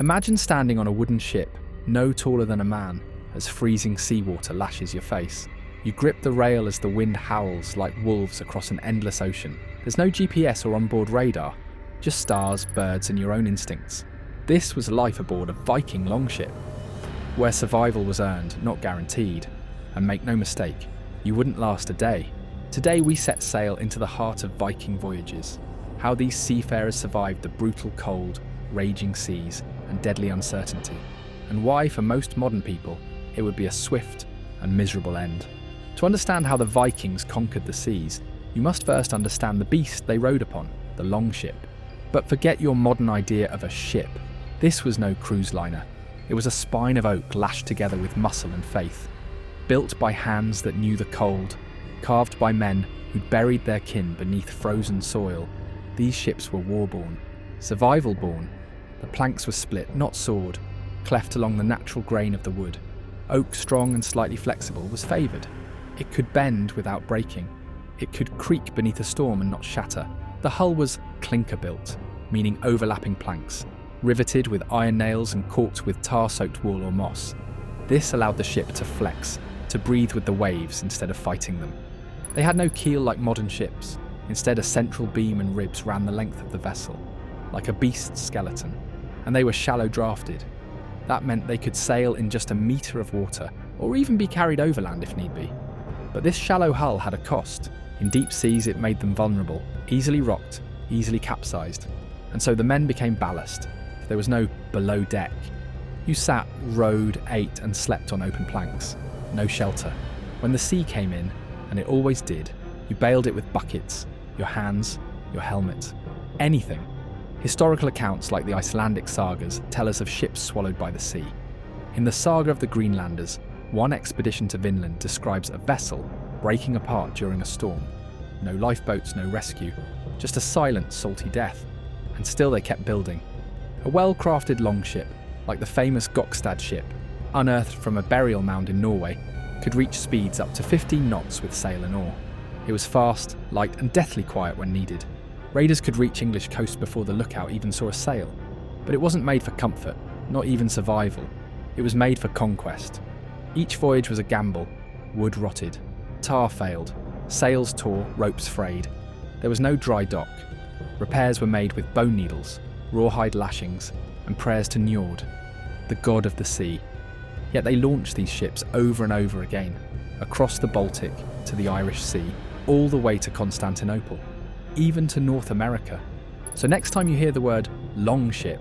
Imagine standing on a wooden ship, no taller than a man, as freezing seawater lashes your face. You grip the rail as the wind howls like wolves across an endless ocean. There's no GPS or onboard radar, just stars, birds, and your own instincts. This was life aboard a Viking Longship, where survival was earned, not guaranteed. And make no mistake, you wouldn't last a day. Today we set sail into the heart of Viking voyages, how these seafarers survived the brutal cold, raging seas, and deadly uncertainty, and why for most modern people it would be a swift and miserable end. To understand how the Vikings conquered the seas, you must first understand the beast they rode upon, the longship. But forget your modern idea of a ship. This was no cruise liner. It was a spine of oak lashed together with muscle and faith. Built by hands that knew the cold, carved by men who'd buried their kin beneath frozen soil, these ships were war-born, survival-born. The planks were split, not sawed, cleft along the natural grain of the wood. Oak, strong and slightly flexible, was favoured. It could bend without breaking. It could creak beneath a storm and not shatter. The hull was clinker-built, meaning overlapping planks, riveted with iron nails and caulked with tar-soaked wool or moss. This allowed the ship to flex, to breathe with the waves instead of fighting them. They had no keel like modern ships. Instead, a central beam and ribs ran the length of the vessel, like a beast's skeleton, and they were shallow drafted. That meant they could sail in just a metre of water, or even be carried overland if need be. But this shallow hull had a cost. In deep seas it made them vulnerable, easily rocked, easily capsized, and so the men became ballast. There was no below deck. You sat, rowed, ate and slept on open planks. No shelter. When the sea came in, and it always did, you bailed it with buckets, your hands, your helmet, anything. Historical accounts like the Icelandic sagas tell us of ships swallowed by the sea. In the saga of the Greenlanders, one expedition to Vinland describes a vessel breaking apart during a storm. No lifeboats, no rescue, just a silent, salty death. And still they kept building. A well-crafted longship, like the famous Gokstad ship, unearthed from a burial mound in Norway, could reach speeds up to 15 knots with sail and oar. It was fast, light and deathly quiet when needed. Raiders could reach English coast before the lookout even saw a sail. But it wasn't made for comfort, not even survival. It was made for conquest. Each voyage was a gamble. Wood rotted, tar failed, sails tore, ropes frayed. There was no dry dock. Repairs were made with bone needles, rawhide lashings, and prayers to Njord, the god of the sea. Yet they launched these ships over and over again, across the Baltic to the Irish Sea, all the way to Constantinople, even to North America. So next time you hear the word longship,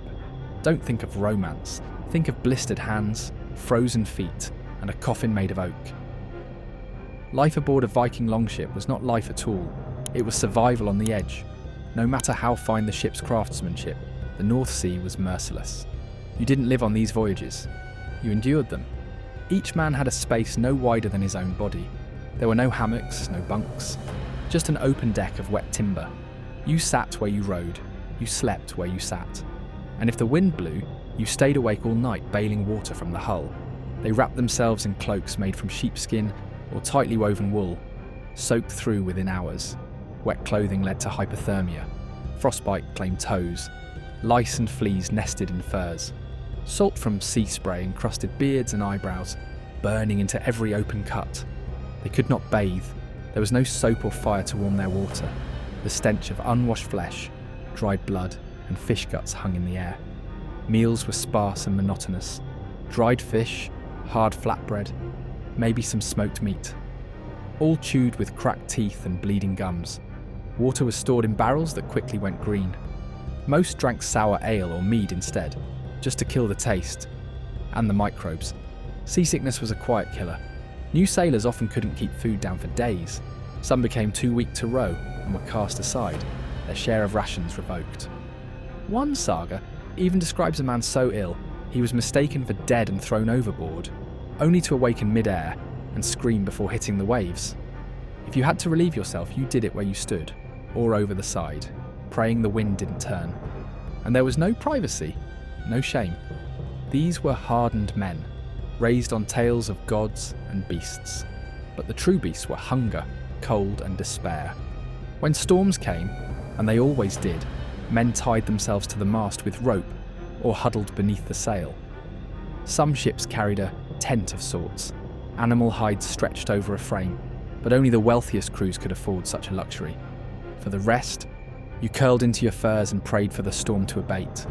don't think of romance. Think of blistered hands, frozen feet, and a coffin made of oak. Life aboard a Viking longship was not life at all. It was survival on the edge. No matter how fine the ship's craftsmanship, the North Sea was merciless. You didn't live on these voyages. You endured them. Each man had a space no wider than his own body. There were no hammocks, no bunks, just an open deck of wet timber. You sat where you rowed. You slept where you sat. And if the wind blew, you stayed awake all night bailing water from the hull. They wrapped themselves in cloaks made from sheepskin or tightly woven wool, soaked through within hours. Wet clothing led to hypothermia. Frostbite claimed toes. Lice and fleas nested in furs. Salt from sea spray encrusted beards and eyebrows, burning into every open cut. They could not bathe. There was no soap or fire to warm their water. The stench of unwashed flesh, dried blood, and fish guts hung in the air. Meals were sparse and monotonous. Dried fish, hard flatbread, maybe some smoked meat. All chewed with cracked teeth and bleeding gums. Water was stored in barrels that quickly went green. Most drank sour ale or mead instead, just to kill the taste and the microbes. Seasickness was a quiet killer. New sailors often couldn't keep food down for days. Some became too weak to row and were cast aside, their share of rations revoked. One saga even describes a man so ill he was mistaken for dead and thrown overboard, only to awaken mid-air and scream before hitting the waves. If you had to relieve yourself, you did it where you stood, or over the side, praying the wind didn't turn. And there was no privacy, no shame. These were hardened men, raised on tales of gods and beasts. But the true beasts were hunger, cold and despair. When storms came, and they always did, men tied themselves to the mast with rope, or huddled beneath the sail. Some ships carried a tent of sorts, animal hides stretched over a frame, but only the wealthiest crews could afford such a luxury. For the rest, you curled into your furs and prayed for the storm to abate.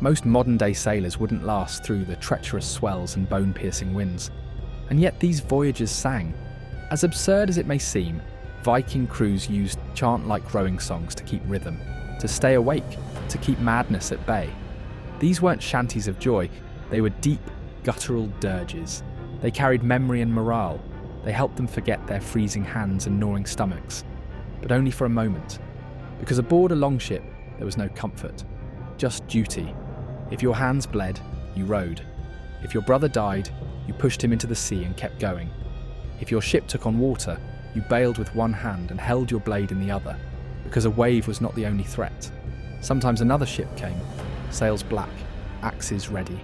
Most modern-day sailors wouldn't last through the treacherous swells and bone-piercing winds, and yet these voyages sang. As absurd as it may seem, Viking crews used chant-like rowing songs to keep rhythm, to stay awake, to keep madness at bay. These weren't shanties of joy, they were deep, guttural dirges. They carried memory and morale. They helped them forget their freezing hands and gnawing stomachs. But only for a moment. Because aboard a longship, there was no comfort, just duty. If your hands bled, you rowed. If your brother died, you pushed him into the sea and kept going. If your ship took on water, you bailed with one hand and held your blade in the other, because a wave was not the only threat. Sometimes another ship came, sails black, axes ready.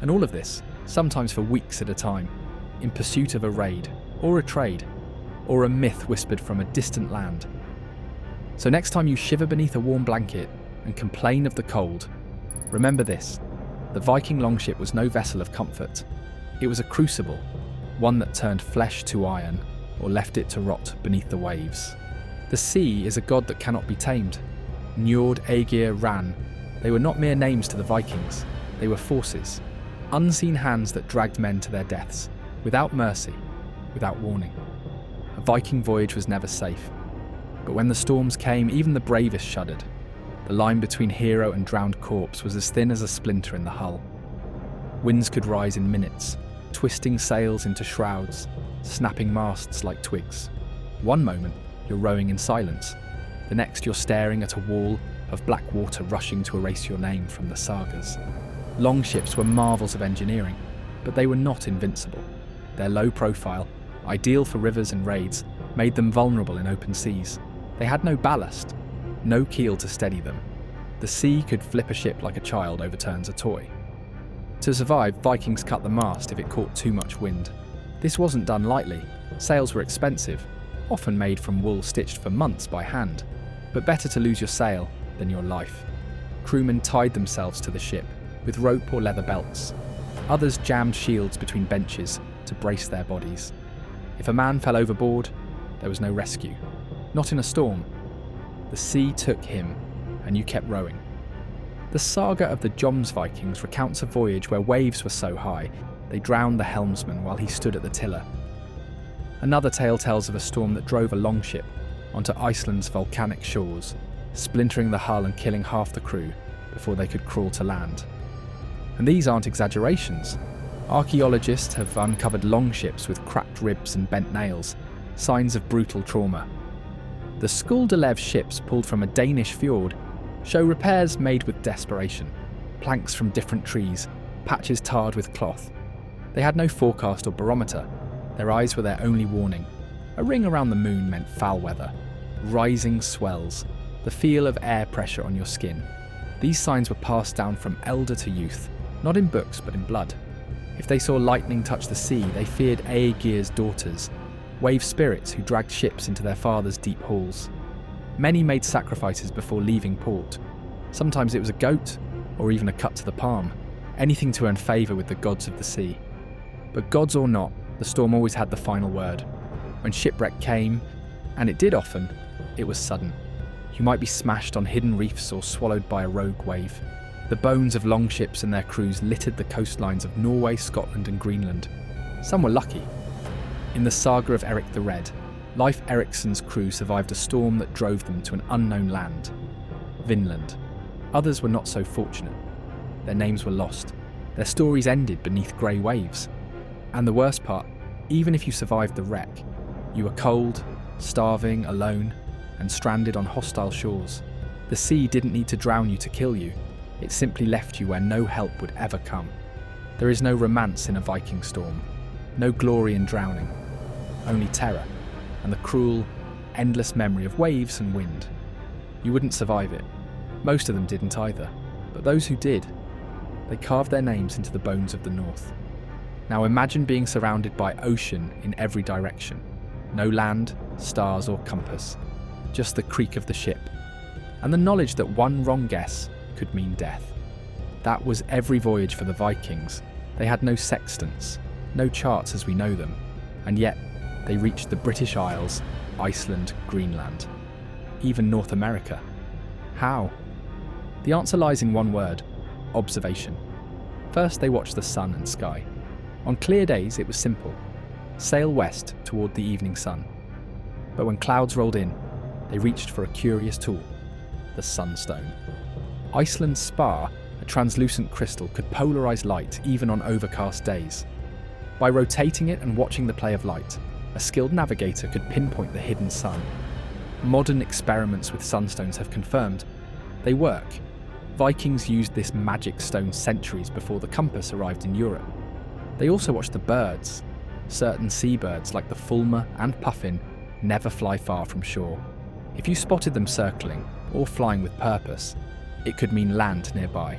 And all of this, sometimes for weeks at a time, in pursuit of a raid, or a trade, or a myth whispered from a distant land. So next time you shiver beneath a warm blanket and complain of the cold, remember this: the Viking Longship was no vessel of comfort. It was a crucible, one that turned flesh to iron or left it to rot beneath the waves. The sea is a god that cannot be tamed. Njord, Aegir, Ran, they were not mere names to the Vikings. They were forces, unseen hands that dragged men to their deaths, without mercy, without warning. A Viking voyage was never safe. But when the storms came, even the bravest shuddered. The line between hero and drowned corpse was as thin as a splinter in the hull. Winds could rise in minutes, twisting sails into shrouds, snapping masts like twigs. One moment, you're rowing in silence. The next, you're staring at a wall of black water rushing to erase your name from the sagas. Longships were marvels of engineering, but they were not invincible. Their low profile, ideal for rivers and raids, made them vulnerable in open seas. They had no ballast, no keel to steady them. The sea could flip a ship like a child overturns a toy. To survive, Vikings cut the mast if it caught too much wind. This wasn't done lightly. Sails were expensive, often made from wool stitched for months by hand. But better to lose your sail than your life. Crewmen tied themselves to the ship with rope or leather belts. Others jammed shields between benches to brace their bodies. If a man fell overboard, there was no rescue. Not in a storm. The sea took him, and you kept rowing. The saga of the Jomsvikings recounts a voyage where waves were so high, they drowned the helmsman while he stood at the tiller. Another tale tells of a storm that drove a longship onto Iceland's volcanic shores, splintering the hull and killing half the crew before they could crawl to land. And these aren't exaggerations. Archaeologists have uncovered longships with cracked ribs and bent nails, signs of brutal trauma. The Skuldelev ships pulled from a Danish fjord show repairs made with desperation, planks from different trees, patches tarred with cloth. They had no forecast or barometer. Their eyes were their only warning. A ring around the moon meant foul weather, rising swells, the feel of air pressure on your skin. These signs were passed down from elder to youth, not in books but in blood. If they saw lightning touch the sea, they feared Aegir's daughters, wave spirits who dragged ships into their father's deep halls. Many made sacrifices before leaving port. Sometimes it was a goat, or even a cut to the palm, anything to earn favour with the gods of the sea. But gods or not, the storm always had the final word. When shipwreck came, and it did often, it was sudden. You might be smashed on hidden reefs or swallowed by a rogue wave. The bones of longships and their crews littered the coastlines of Norway, Scotland and Greenland. Some were lucky. In the saga of Eric the Red, Leif Erikson's crew survived a storm that drove them to an unknown land, Vinland. Others were not so fortunate. Their names were lost. Their stories ended beneath grey waves. And the worst part, even if you survived the wreck, you were cold, starving, alone, and stranded on hostile shores. The sea didn't need to drown you to kill you. It simply left you where no help would ever come. There is no romance in a Viking storm, no glory in drowning, only terror, and the cruel, endless memory of waves and wind. You wouldn't survive it. Most of them didn't either, but those who did, they carved their names into the bones of the North. Now imagine being surrounded by ocean in every direction. No land, stars or compass, just the creak of the ship, and the knowledge that one wrong guess could mean death. That was every voyage for the Vikings. They had no sextants, no charts as we know them, and yet they reached the British Isles, Iceland, Greenland, even North America. How? The answer lies in one word: observation. First, they watched the sun and sky. On clear days, it was simple: sail west toward the evening sun. But when clouds rolled in, they reached for a curious tool: the sunstone. Iceland's spar, a translucent crystal, could polarize light even on overcast days. By rotating it and watching the play of light, a skilled navigator could pinpoint the hidden sun. Modern experiments with sunstones have confirmed they work. Vikings used this magic stone centuries before the compass arrived in Europe. They also watched the birds. Certain seabirds like the fulmar and puffin never fly far from shore. If you spotted them circling or flying with purpose, it could mean land nearby.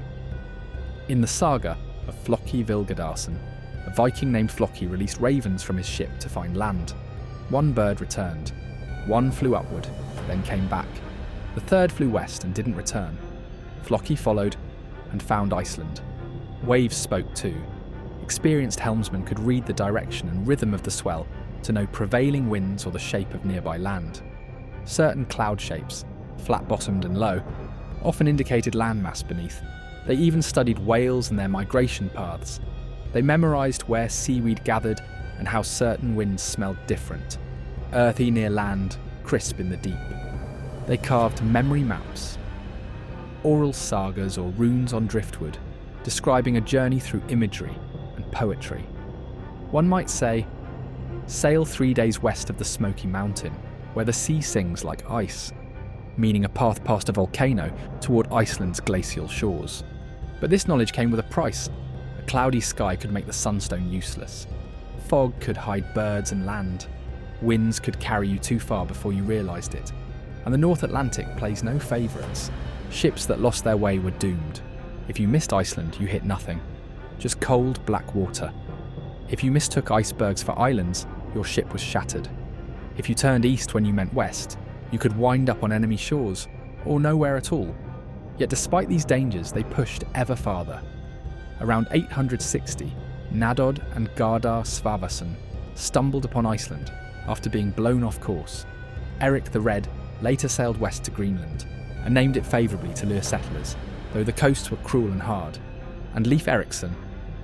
In the saga of Floki Vilgedarson, a Viking named Floki released ravens from his ship to find land. One bird returned. One flew upward, then came back. The third flew west and didn't return. Floki followed and found Iceland. Waves spoke too. Experienced helmsmen could read the direction and rhythm of the swell to know prevailing winds or the shape of nearby land. Certain cloud shapes, flat-bottomed and low, often indicated landmass beneath. They even studied whales and their migration paths. They memorized where seaweed gathered and how certain winds smelled different: earthy near land, crisp in the deep. They carved memory maps, oral sagas or runes on driftwood, describing a journey through imagery and poetry. One might say, sail 3 days west of the Smoky Mountain, where the sea sings like ice, meaning a path past a volcano toward Iceland's glacial shores. But this knowledge came with a price. A cloudy sky could make the sunstone useless. Fog could hide birds and land. Winds could carry you too far before you realised it. And the North Atlantic plays no favourites. Ships that lost their way were doomed. If you missed Iceland, you hit nothing. Just cold, black water. If you mistook icebergs for islands, your ship was shattered. If you turned east when you meant west, you could wind up on enemy shores, or nowhere at all. Yet despite these dangers, they pushed ever farther. Around 860, Nadod and Gardar Svavason stumbled upon Iceland after being blown off course. Eric the Red later sailed west to Greenland and named it favourably to lure settlers, though the coasts were cruel and hard. And Leif Erikson,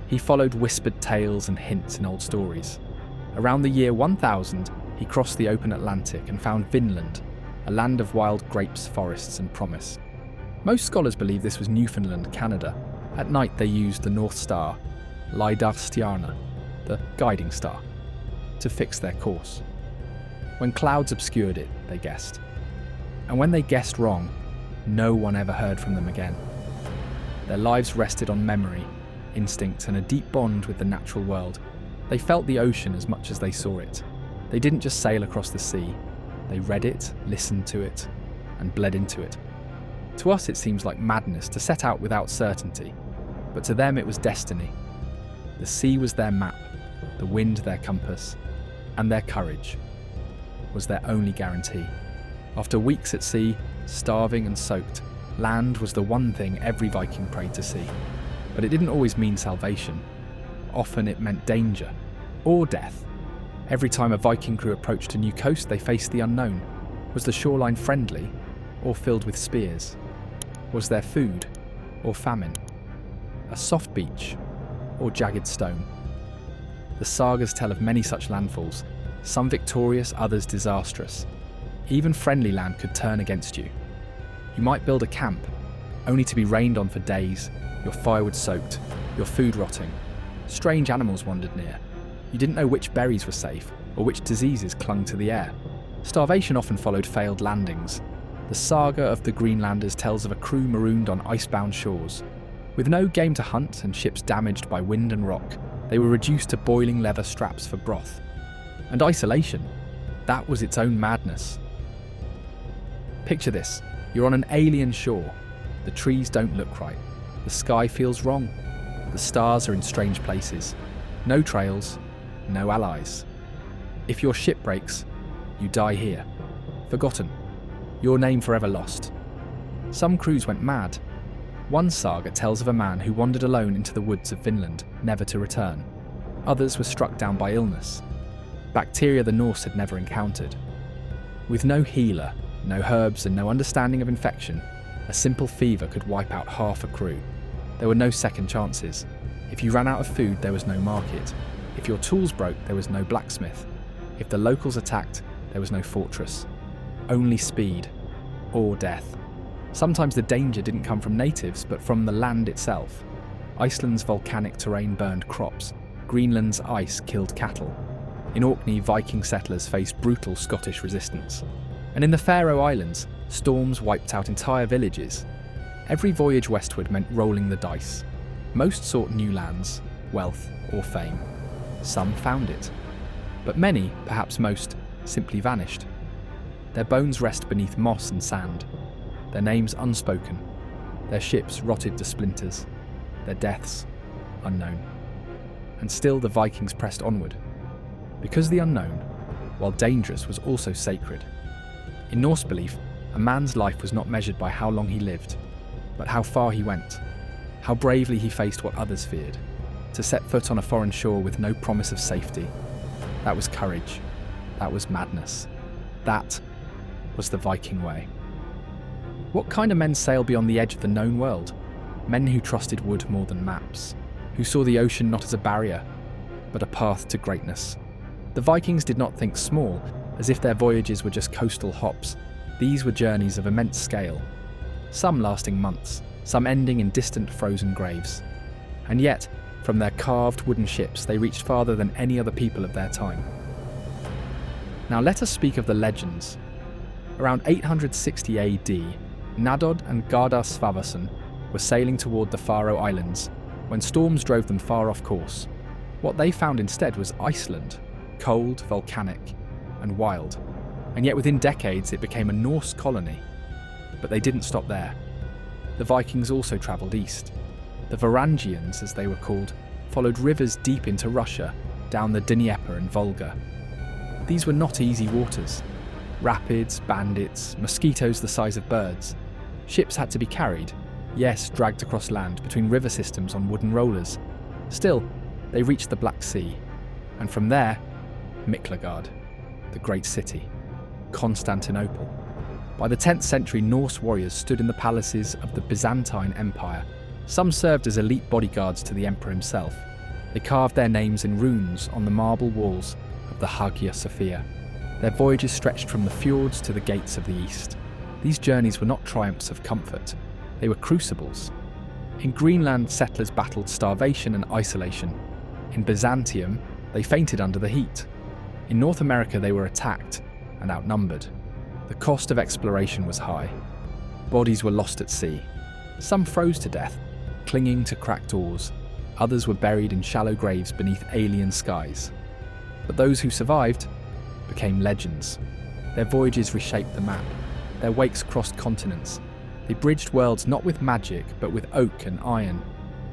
he followed whispered tales and hints in old stories. Around the year 1000, he crossed the open Atlantic and found Vinland, a land of wild grapes, forests and promise. Most scholars believe this was Newfoundland, Canada. At night they used the North Star, Leidarstjarna, the guiding star, to fix their course. When clouds obscured it, they guessed. And when they guessed wrong, no one ever heard from them again. Their lives rested on memory, instinct and a deep bond with the natural world. They felt the ocean as much as they saw it. They didn't just sail across the sea. They read it, listened to it, and bled into it. To us it seems like madness to set out without certainty, but to them it was destiny. The sea was their map, the wind their compass, and their courage was their only guarantee. After weeks at sea, starving and soaked, land was the one thing every Viking prayed to see. But it didn't always mean salvation. Often it meant danger, or death. Every time a Viking crew approached a new coast, they faced the unknown. Was the shoreline friendly, or filled with spears? Was there food, or famine? A soft beach, or jagged stone? The sagas tell of many such landfalls, some victorious, others disastrous. Even friendly land could turn against you. You might build a camp, only to be rained on for days, your firewood soaked, your food rotting. Strange animals wandered near. You didn't know which berries were safe, or which diseases clung to the air. Starvation often followed failed landings. The saga of the Greenlanders tells of a crew marooned on icebound shores. With no game to hunt and ships damaged by wind and rock, they were reduced to boiling leather straps for broth. And isolation, that was its own madness. Picture this, you're on an alien shore. The trees don't look right. The sky feels wrong. The stars are in strange places. No trails, no allies. If your ship breaks, you die here. Forgotten. Your name forever lost. Some crews went mad. One saga tells of a man who wandered alone into the woods of Vinland, never to return. Others were struck down by illness, bacteria the Norse had never encountered. With no healer, no herbs and no understanding of infection, a simple fever could wipe out half a crew. There were no second chances. If you ran out of food, there was no market. If your tools broke, there was no blacksmith. If the locals attacked, there was no fortress. Only speed, or death. Sometimes the danger didn't come from natives, but from the land itself. Iceland's volcanic terrain burned crops. Greenland's ice killed cattle. In Orkney, Viking settlers faced brutal Scottish resistance. And in the Faroe Islands, storms wiped out entire villages. Every voyage westward meant rolling the dice. Most sought new lands, wealth, or fame. Some found it. But many, perhaps most, simply vanished. Their bones rest beneath moss and sand. Their names unspoken. Their ships rotted to splinters. Their deaths unknown. And still the Vikings pressed onward. Because the unknown, while dangerous, was also sacred. In Norse belief, a man's life was not measured by how long he lived, but how far he went, how bravely he faced what others feared. To set foot on a foreign shore with no promise of safety, that was courage. That was madness. That was the Viking way. What kind of men sail beyond the edge of the known world? Men who trusted wood more than maps, who saw the ocean not as a barrier, but a path to greatness. The Vikings did not think small, as if their voyages were just coastal hops. These were journeys of immense scale, some lasting months, some ending in distant frozen graves. And yet, from their carved wooden ships, they reached farther than any other people of their time. Now let us speak of the legends. Around 860 AD, Nadod and Gardar Svavason were sailing toward the Faroe Islands when storms drove them far off course. What they found instead was Iceland, cold, volcanic, and wild. And yet within decades it became a Norse colony. But they didn't stop there. The Vikings also travelled east. The Varangians, as they were called, followed rivers deep into Russia, down the Dnieper and Volga. These were not easy waters. Rapids, bandits, mosquitoes the size of birds. Ships had to be carried, yes, dragged across land between river systems on wooden rollers. Still, they reached the Black Sea, and from there, Miklagard, the great city, Constantinople. By the 10th century, Norse warriors stood in the palaces of the Byzantine Empire. Some served as elite bodyguards to the emperor himself. They carved their names in runes on the marble walls of the Hagia Sophia. Their voyages stretched from the fjords to the gates of the east. These journeys were not triumphs of comfort, they were crucibles. In Greenland, settlers battled starvation and isolation. In Byzantium, they fainted under the heat. In North America, they were attacked and outnumbered. The cost of exploration was high. Bodies were lost at sea. Some froze to death, clinging to cracked oars. Others were buried in shallow graves beneath alien skies. But those who survived became legends. Their voyages reshaped the map. Their wakes crossed continents. They bridged worlds not with magic, but with oak and iron,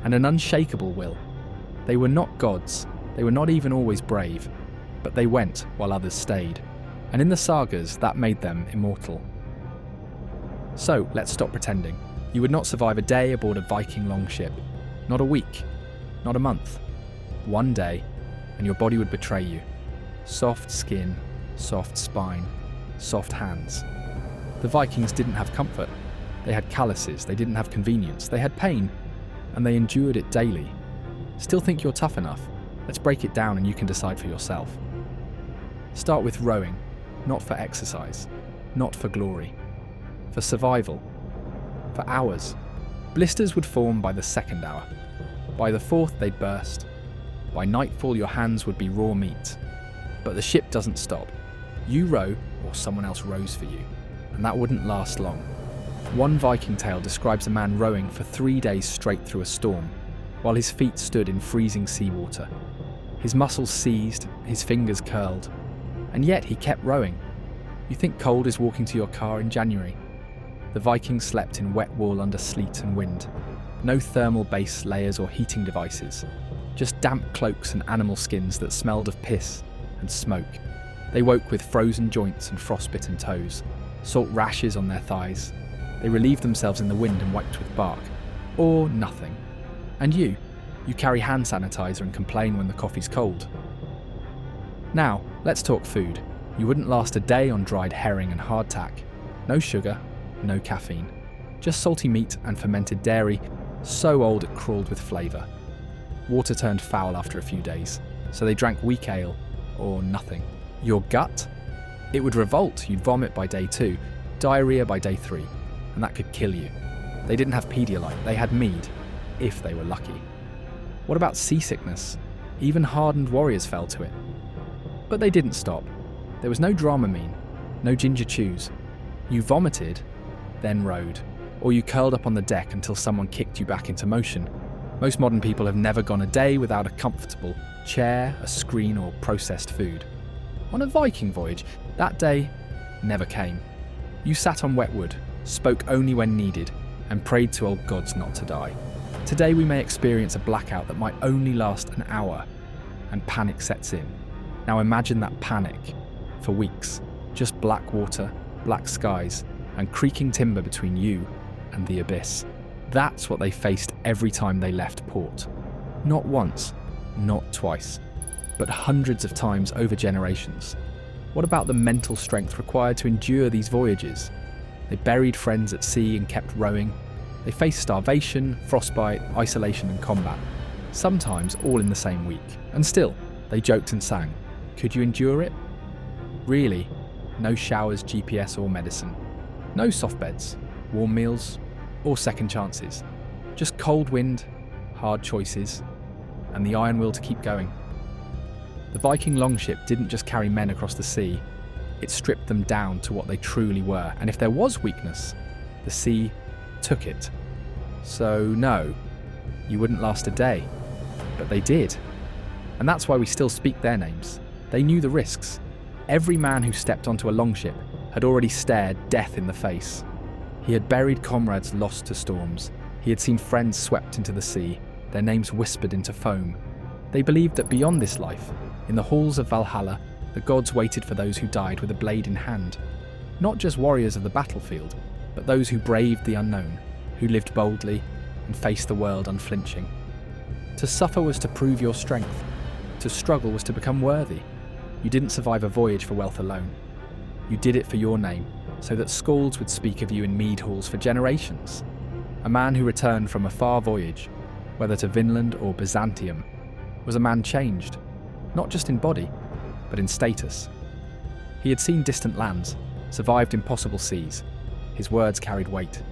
and an unshakable will. They were not gods, they were not even always brave, but they went while others stayed. And in the sagas, that made them immortal. So, let's stop pretending. You would not survive a day aboard a Viking longship. Not a week. Not a month. One day, and your body would betray you. Soft skin, soft spine, soft hands. The Vikings didn't have comfort. They had calluses, they didn't have convenience, they had pain, and they endured it daily. Still think you're tough enough? Let's break it down and you can decide for yourself. Start with rowing, not for exercise, not for glory, for survival, for hours. Blisters would form by the second hour. By the fourth they'd burst. By nightfall your hands would be raw meat. But the ship doesn't stop. You row, or someone else rows for you, and that wouldn't last long. One Viking tale describes a man rowing for 3 days straight through a storm, while his feet stood in freezing seawater. His muscles seized, his fingers curled, and yet he kept rowing. You think cold is walking to your car in January? The Vikings slept in wet wool under sleet and wind. No thermal base layers or heating devices, just damp cloaks and animal skins that smelled of piss and smoke. They woke with frozen joints and frostbitten toes, salt rashes on their thighs. They relieved themselves in the wind and wiped with bark, or nothing. And you carry hand sanitizer and complain when the coffee's cold. Now, let's talk food. You wouldn't last a day on dried herring and hardtack. No sugar, no caffeine. Just salty meat and fermented dairy, so old it crawled with flavour. Water turned foul after a few days, so they drank weak ale, or nothing. Your gut? It would revolt, you'd vomit by day 2, diarrhoea by day 3, and that could kill you. They didn't have Pedialyte, they had mead, if they were lucky. What about seasickness? Even hardened warriors fell to it. But they didn't stop. There was no Dramamine, no ginger chews. You vomited, then rode, or you curled up on the deck until someone kicked you back into motion. Most modern people have never gone a day without a comfortable chair, a screen, or processed food. On a Viking voyage, that day never came. You sat on wet wood, spoke only when needed, and prayed to old gods not to die. Today we may experience a blackout that might only last an hour, and panic sets in. Now imagine that panic for weeks. Just black water, black skies, and creaking timber between you and the abyss. That's what they faced every time they left port. Not once, not twice, but hundreds of times over generations. What about the mental strength required to endure these voyages? They buried friends at sea and kept rowing. They faced starvation, frostbite, isolation and combat, sometimes all in the same week. And still, they joked and sang. Could you endure it? Really, no showers, GPS or medicine. No soft beds, warm meals, or second chances. Just cold wind, hard choices, and the iron will to keep going. The Viking Longship didn't just carry men across the sea, it stripped them down to what they truly were, and if there was weakness, the sea took it. So no, you wouldn't last a day, but they did. And that's why we still speak their names. They knew the risks. Every man who stepped onto a longship had already stared death in the face. He had buried comrades lost to storms. He had seen friends swept into the sea, their names whispered into foam. They believed that beyond this life, in the halls of Valhalla, the gods waited for those who died with a blade in hand. Not just warriors of the battlefield, but those who braved the unknown, who lived boldly and faced the world unflinching. To suffer was to prove your strength. To struggle was to become worthy. You didn't survive a voyage for wealth alone. You did it for your name, so that skalds would speak of you in mead halls for generations. A man who returned from a far voyage, whether to Vinland or Byzantium, was a man changed, not just in body, but in status. He had seen distant lands, survived impossible seas. His words carried weight.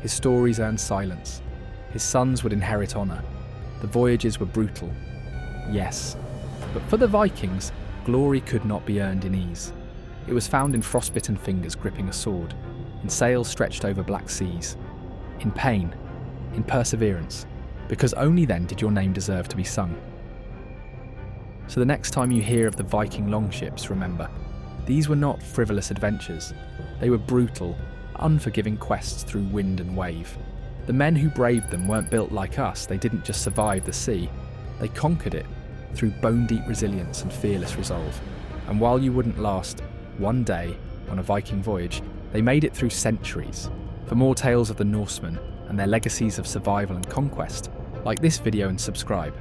His stories earned silence. His sons would inherit honour. The voyages were brutal. Yes, but for the Vikings, glory could not be earned in ease. It was found in frostbitten fingers gripping a sword, in sails stretched over black seas, in pain, in perseverance, because only then did your name deserve to be sung. So the next time you hear of the Viking longships, remember, these were not frivolous adventures. They were brutal, unforgiving quests through wind and wave. The men who braved them weren't built like us. They didn't just survive the sea. They conquered it through bone-deep resilience and fearless resolve. And while you wouldn't last one day on a Viking voyage, they made it through centuries. For more tales of the Norsemen and their legacies of survival and conquest, like this video and subscribe.